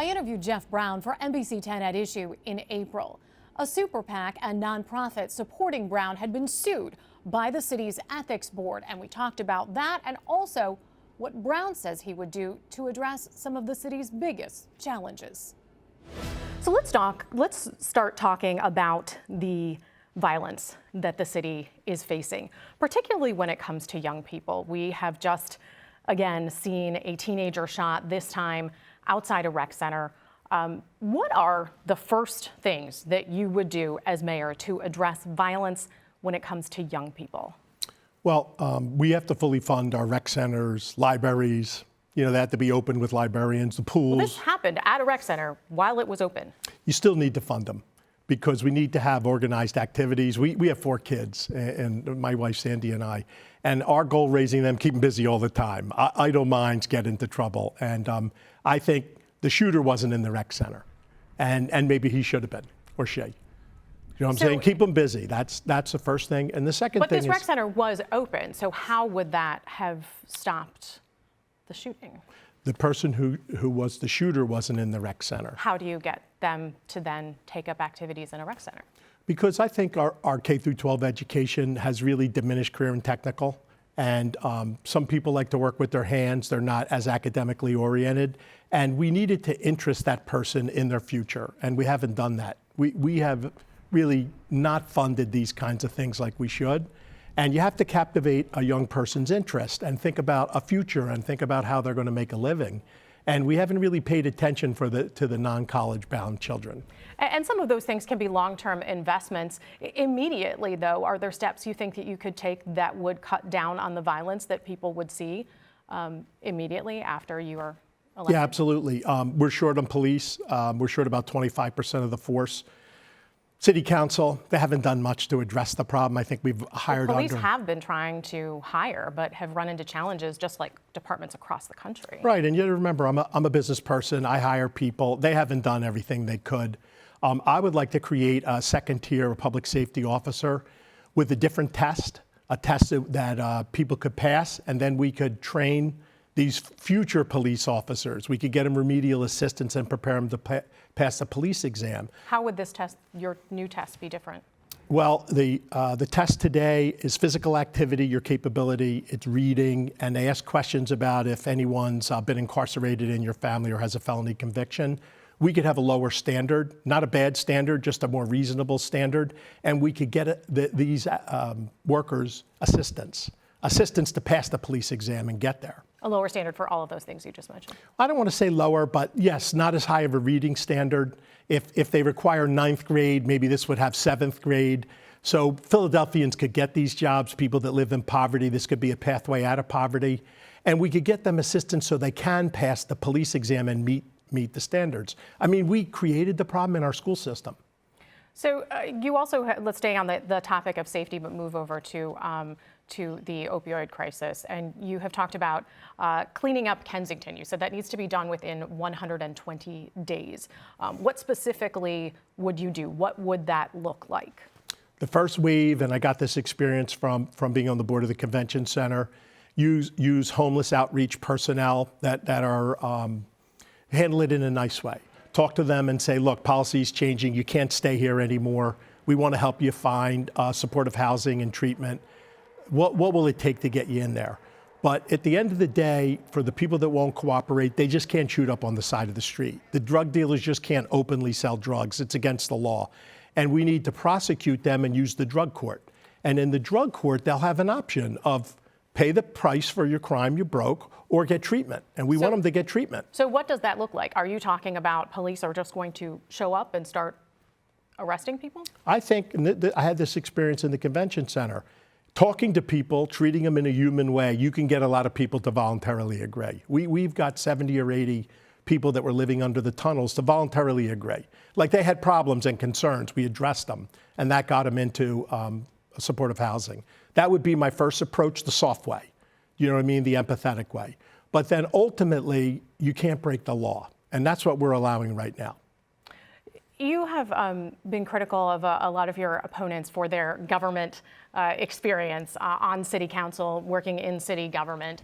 I interviewed Jeff Brown for NBC 10 at Issue in April. A super PAC and nonprofit supporting Brown had been sued by the city's ethics board, and we talked about that and also what Brown says he would do to address some of the city's biggest challenges. So let's start talking about the violence that the city is facing, particularly when it comes to young people. We have just, again, seen a teenager shot, this time outside a rec center. What are the first things that you would do as mayor to address violence when it comes to young people? Well, we have to fully fund our rec centers, libraries. You know, they have to be open with librarians, the pools. Well, this happened at a rec center while it was open. You still need to fund them because we need to have organized activities. We have 4 kids, and my wife Sandy and I, and our goal raising them, keep them busy all the time. Idle minds get into trouble, and I think the shooter wasn't in the rec center, and maybe he should have been, or she. You know what I'm saying? Keep them busy. That's the first thing. And the second thing is... But this rec center was open, so how would that have stopped the shooting? The person who was the shooter wasn't in the rec center. How do you get them to then take up activities in a rec center? Because I think our K through 12 education has really diminished career and technical. And some people like to work with their hands. They're not as academically oriented. And we needed to interest that person in their future. And we haven't done that. We have really not funded these kinds of things like we should. And you have to captivate a young person's interest and think about a future and think about how they're going to make a living. And we haven't really paid attention to the non-college bound children. And some of those things can be long-term investments. Immediately, though, are there steps you think that you could take that would cut down on the violence that people would see immediately after you are elected? Yeah, absolutely. We're short on police. We're short about 25% of the force. City Council, they haven't done much to address the problem. I think we've hired Police have been trying to hire, but have run into challenges just like departments across the country. Right, and you remember, I'm a business person. I hire people. They haven't done everything they could. I would like to create a second tier of public safety officer with a different test, a test that people could pass, and then we could train these future police officers. We could get them remedial assistance and prepare them to pass the police exam. How would this test, your new test, be different? Well, the test today is physical activity, your capability, it's reading, and they ask questions about if anyone's been incarcerated in your family or has a felony conviction. We could have a lower standard, not a bad standard, just a more reasonable standard, and we could get these workers assistance to pass the police exam and get there. A lower standard for all of those things you just mentioned. I don't want to say lower, but yes, not as high of a reading standard. If they require 9th grade, maybe this would have 7th grade. So Philadelphians could get these jobs, people that live in poverty. This could be a pathway out of poverty. And we could get them assistance so they can pass the police exam and meet the standards. I mean, we created the problem in our school system. So you also, let's stay on the topic of safety, but move over to the opioid crisis. And you have talked about cleaning up Kensington. You said that needs to be done within 120 days. What specifically would you do? What would that look like? The first wave, and I got this experience from being on the board of the convention center, use homeless outreach personnel that are handle it in a nice way. Talk to them and say, look, policy is changing. You can't stay here anymore. We want to help you find supportive housing and treatment. What will it take to get you in there? But at the end of the day, for the people that won't cooperate, they just can't shoot up on the side of the street. The drug dealers just can't openly sell drugs. It's against the law. And we need to prosecute them and use the drug court. And in the drug court, they'll have an option of pay the price for your crime you broke or get treatment. And we want them to get treatment. So what does that look like? Are you talking about police are just going to show up and start arresting people? I think, I had this experience in the convention center. Talking to people, treating them in a human way, you can get a lot of people to voluntarily agree. We've got 70 or 80 people that were living under the tunnels to voluntarily agree. Like they had problems and concerns, we addressed them, and that got them into supportive housing. That would be my first approach, the soft way. You know what I mean? The empathetic way. But then ultimately, you can't break the law, and that's what we're allowing right now. You have been critical of a lot of your opponents for their government experience on city council, working in city government.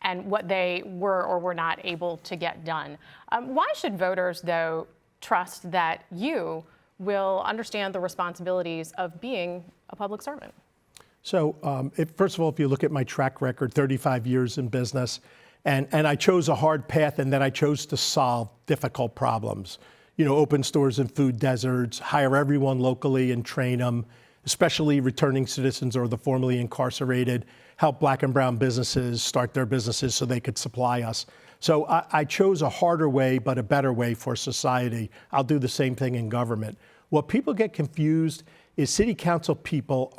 and what they were or were not able to get done. Why should voters, though, trust that you will understand the responsibilities of being a public servant? So first of all, if you look at my track record, 35 years in business, and I chose a hard path, and then I chose to solve difficult problems. You know, open stores in food deserts, hire everyone locally and train them, especially returning citizens or the formerly incarcerated, help Black and brown businesses start their businesses so they could supply us. So I chose a harder way, but a better way for society. I'll do the same thing in government. What people get confused is city council people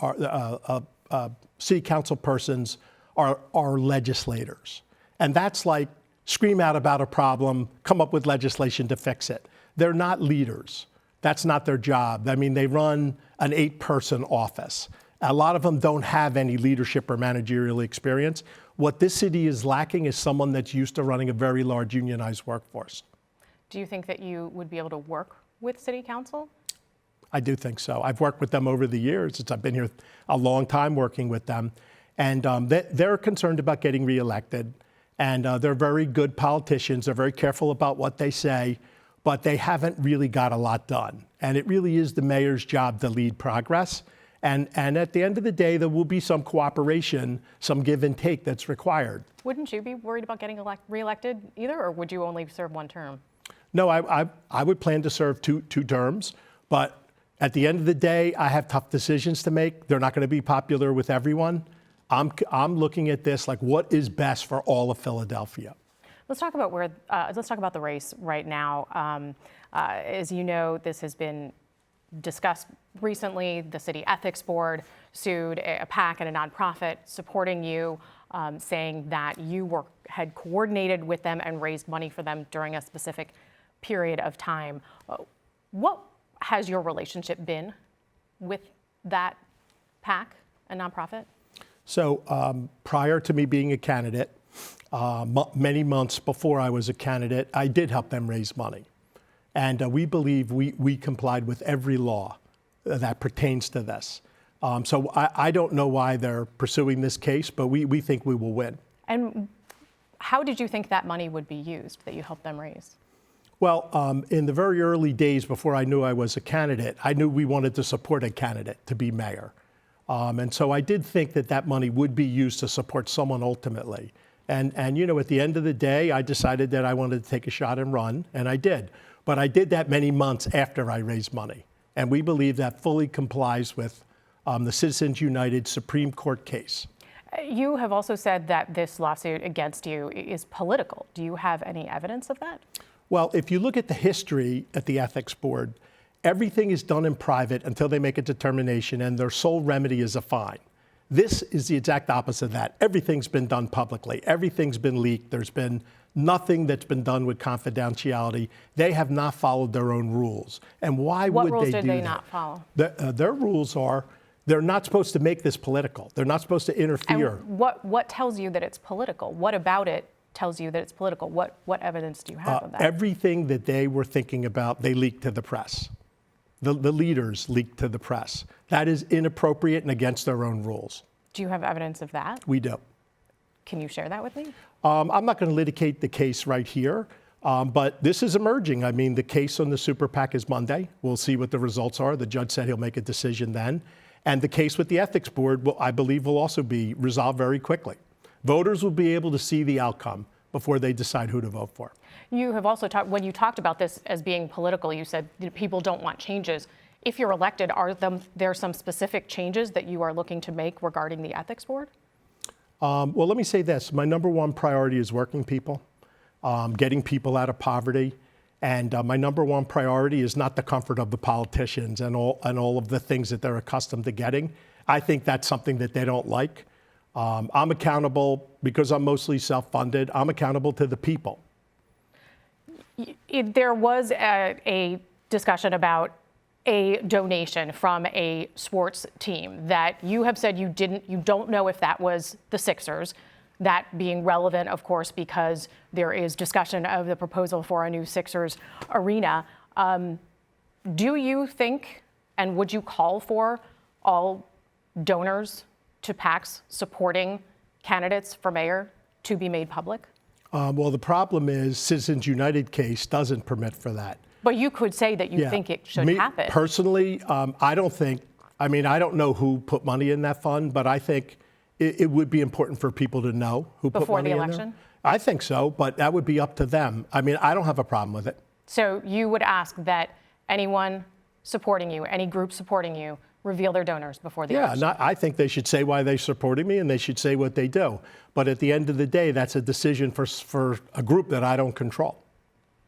city council persons are legislators. And that's like scream out about a problem, come up with legislation to fix it. They're not leaders. That's not their job. I mean, they run an 8-person office. A lot of them don't have any leadership or managerial experience. What this city is lacking is someone that's used to running a very large unionized workforce. Do you think that you would be able to work with city council? I do think so. I've worked with them over the years. I've been here a long time working with them. And they're concerned about getting reelected. And they're very good politicians. They're very careful about what they say, but they haven't really got a lot done. And it really is the mayor's job to lead progress. And at the end of the day, there will be some cooperation, some give and take that's required. Wouldn't you be worried about getting reelected either, or would you only serve one term? No, I would plan to serve two terms, but at the end of the day, I have tough decisions to make. They're not going to be popular with everyone. I'm looking at this like what is best for all of Philadelphia. Let's talk about let's talk about the race right now. As you know, this has been discussed recently. The city ethics board sued a PAC and a nonprofit supporting you, saying that you had coordinated with them and raised money for them during a specific period of time. What has your relationship been with that PAC and nonprofit? So prior to me being a candidate, many months before I was a candidate, I did help them raise money. And we believe we complied with every law that pertains to this. So I don't know why they're pursuing this case, but we think we will win. And how did you think that money would be used that you helped them raise? Well, in the very early days before I knew I was a candidate, I knew we wanted to support a candidate to be mayor. And so I did think that money would be used to support someone ultimately. And you know, at the end of the day, I decided that I wanted to take a shot and run, and I did. But I did that many months after I raised money. And we believe that fully complies with the Citizens United Supreme Court case. You have also said that this lawsuit against you is political. Do you have any evidence of that? Well, if you look at the history at the ethics board, everything is done in private until they make a determination, and their sole remedy is a fine. This is the exact opposite of that. Everything's been done publicly. Everything's been leaked. There's been nothing that's been done with confidentiality. They have not followed their own rules. And why would they do that? What rules did they not follow? Their rules are they're not supposed to make this political. They're not supposed to interfere. And what tells you that it's political? What about it tells you that it's political? What evidence do you have of that? Everything that they were thinking about, they leaked to the press. The leaders leaked to the press. That is inappropriate and against their own rules. Do you have evidence of that? We do. Can you share that with me? I'm not going to litigate the case right here, but this is emerging. I mean, the case on the Super PAC is Monday. We'll see what the results are. The judge said he'll make a decision then. And the case with the ethics board, I believe, will also be resolved very quickly. Voters will be able to see the outcome before they decide who to vote for. You have also talked, when you talked about this as being political, you said people don't want changes. If you're elected, are there some specific changes that you are looking to make regarding the ethics board? Well, let me say this. My number one priority is working people, getting people out of poverty. And my number one priority is not the comfort of the politicians and all of the things that they're accustomed to getting. I think that's something that they don't like. I'm accountable because I'm mostly self-funded. I'm accountable to the people. There was a discussion about a donation from a sports team that you have said you don't know if that was the Sixers. That being relevant, of course, because there is discussion of the proposal for a new Sixers arena. Do you think, and would you call for all donors to PACs supporting candidates for mayor to be made public? Well, the problem is Citizens United case doesn't permit for that. But you could say that you think it should happen. Personally, I don't know who put money in that fund, but I think it would be important for people to know who put money in there. Before the election? I think so, but that would be up to them. I mean, I don't have a problem with it. So you would ask that anyone supporting you, any group supporting you, reveal their donors before the election? Yeah, I think they should say why they're supporting me, and they should say what they do. But at the end of the day, that's a decision for a group that I don't control.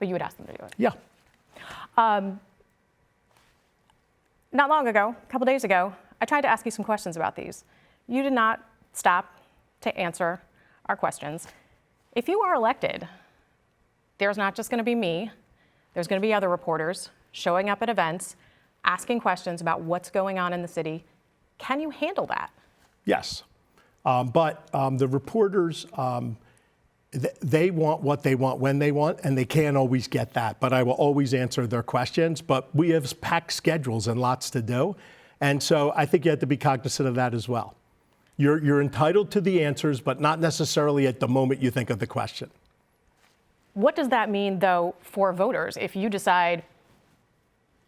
But you would ask them to do it? Yeah. Not long ago, a couple days ago, I tried to ask you some questions about these. You did not stop to answer our questions. If you are elected, there's not just going to be me, there's going to be other reporters showing up at events, asking questions about what's going on in the city. Can you handle that? Yes. But the reporters, they want what they want when they want, and they can't always get that. But I will always answer their questions. But we have packed schedules and lots to do. And so I think you have to be cognizant of that as well. You're entitled to the answers, but not necessarily at the moment you think of the question. What does that mean, though, for voters if you decide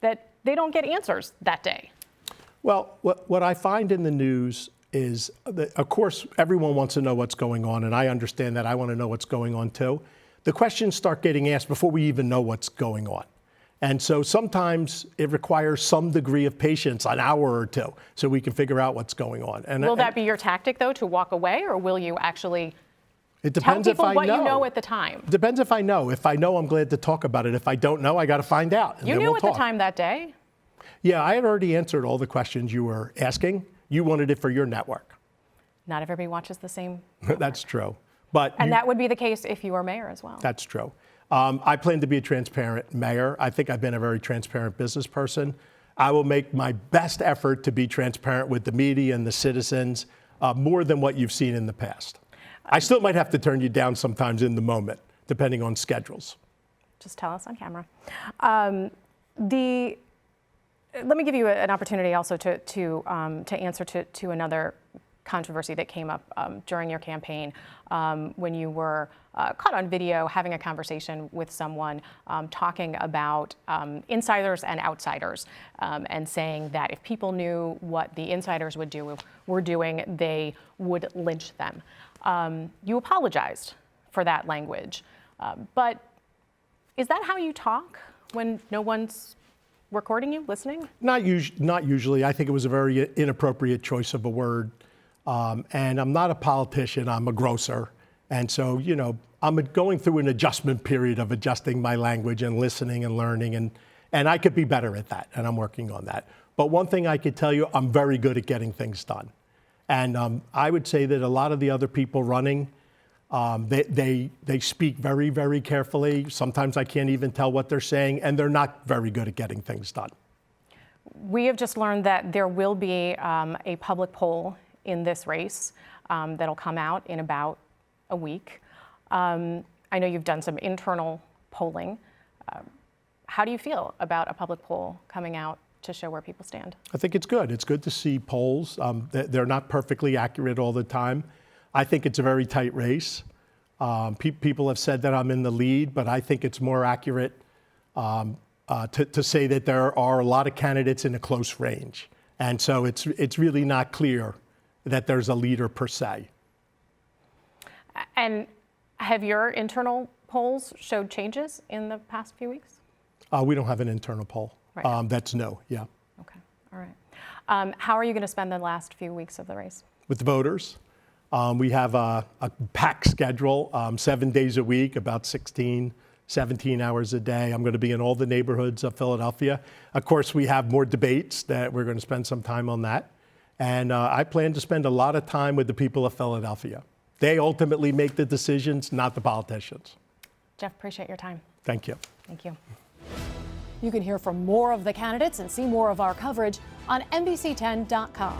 that they don't get answers that day? Well, what I find in the news is that, of course, everyone wants to know what's going on, and I understand that. I want to know what's going on, too. The questions start getting asked before we even know what's going on. And so sometimes it requires some degree of patience, an hour or two, so we can figure out what's going on. And will that be your tactic, though, to walk away, or will you actually it depends tell people if I what know. You know at the time? Depends if I know. If I know, I'm glad to talk about it. If I don't know, I got to find out. And you then knew we'll at talk. the time that day? Yeah, I had already answered all the questions you were asking. You wanted it for your network. Not everybody watches the same network. That's true. And that would be the case if you were mayor as well. That's true. I plan to be a transparent mayor. I think I've been a very transparent business person. I will make my best effort to be transparent with the media and the citizens, more than what you've seen in the past. I still might have to turn you down sometimes in the moment, depending on schedules. Just tell us on camera. Let me give you an opportunity also to answer to another controversy that came up during your campaign when you were caught on video having a conversation with someone talking about insiders and outsiders and saying that if people knew what the insiders were doing, they would lynch them. You apologized for that language, but is that how you talk when no one's recording you, listening? Not usually. I think it was a very inappropriate choice of a word. And I'm not a politician, I'm a grocer. And so, I'm going through an adjustment period of adjusting my language and listening and learning. And I could be better at that, and I'm working on that. But one thing I could tell you, I'm very good at getting things done. And I would say that a lot of the other people running, they speak very, very carefully. Sometimes I can't even tell what they're saying, and they're not very good at getting things done. We have just learned that there will be a public poll in this race that'll come out in about a week. I know you've done some internal polling. How do you feel about a public poll coming out to show where people stand? I think it's good. It's good to see polls. They're not perfectly accurate all the time. I think it's a very tight race. People have said that I'm in the lead, but I think it's more accurate to say that there are a lot of candidates in a close range. And so it's really not clear that there's a leader per se. And have your internal polls showed changes in the past few weeks? We don't have an internal poll. Right. That's no, yeah. Okay, all right. How are you going to spend the last few weeks of the race? With the voters. We have a packed schedule, 7 days a week, about 17 hours a day. I'm going to be in all the neighborhoods of Philadelphia. Of course, we have more debates that we're going to spend some time on that. And I plan to spend a lot of time with the people of Philadelphia. They ultimately make the decisions, not the politicians. Jeff, appreciate your time. Thank you. Thank you. You can hear from more of the candidates and see more of our coverage on NBC10.com.